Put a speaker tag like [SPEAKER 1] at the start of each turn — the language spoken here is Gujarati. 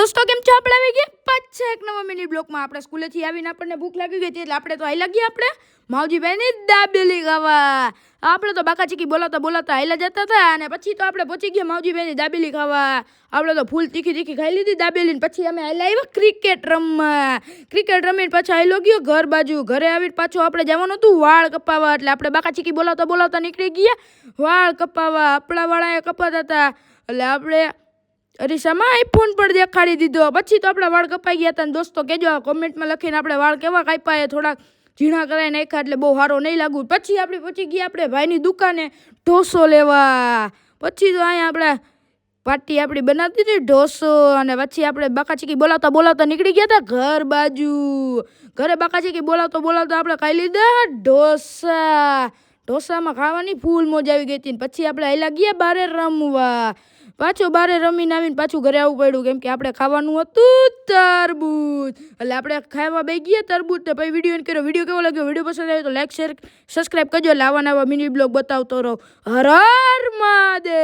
[SPEAKER 1] દોસ્તો કેમ છો? આપણે આવી ગયા પાછા એક નવા મિની બ્લોકમાં. આપણે સ્કૂલેથી આવીને આપણને ભૂખ લાગી ગઈ હતી એટલે આપણે તો આઈ લાગી આપણે માવજીભાઈની દાબેલી ખાવા. આપણે તો બાકા ચીકી બોલાતા બોલાતા આયલા જતા હતા અને પછી તો આપણે પહોંચી ગયા માવજીભાઈની દાબેલી ખાવા. આપણે તો ફૂલ તીખી તીખી ખાઈ લીધી દાબેલી ને પછી અમે આયલા આવ્યા ક્રિકેટ રમવા. ક્રિકેટ રમીને પાછા આયલો ગયો ઘર બાજુ. ઘરે આવીને પાછું આપણે જવાનું હતું વાળ કપાવવા એટલે આપણે બાકા ચીકી બોલાતા બોલાતા નીકળી ગયા વાળ કપાવવા. આપણા વાળા કપાતા હતા એટલે આપણે અરીસામાં આઈફોન પર દેખાડી દીધો. પછી તો આપણા વાળ કપાઈ ગયા હતા. દોસ્તો કહેજો કોમેન્ટમાં લખીને આપણે વાળ કેવા કાપ્યા થોડાક ઝીણા કરાવી નાખ્યા એટલે બહુ સારો નહીં લાગુ. પછી આપણે પહોંચી ગયા આપણે ભાઈની દુકાને ઢોસો લેવા. પછી તો અહીંયા આપણે પાર્ટી આપણી બનાવતી હતી ઢોસો અને પછી આપણે બાકા ચીકી બોલાવતા બોલાવતા નીકળી ગયા હતા ઘર બાજુ. ઘરે બાકા ચીકી બોલાવતા બોલાવતા આપણે ખાઈ લીધા ઢોસા. ઢોસામાં ખાવાની ફૂલ મોજ આવી ગઈ હતી. પછી આપણે આયલા ગયા બારે રમવા. પાછું બારે રમીને આવીને પાછું ઘરે આવવું પડ્યું કેમ કે આપણે ખાવાનું હતું તરબૂચ. એટલે આપણે ખાવા બે ગયા તરબૂચ તો પછી વિડીયો કર્યો. વિડીયો કેવો લાગ્યો? વિડીયો પસંદ આવ્યો તો લાઈક શેર સબસ્ક્રાઈબ કરજો એટલે આવા નવા મિની બ્લોગ બતાવતો રહો. હર હર મહાદેવ.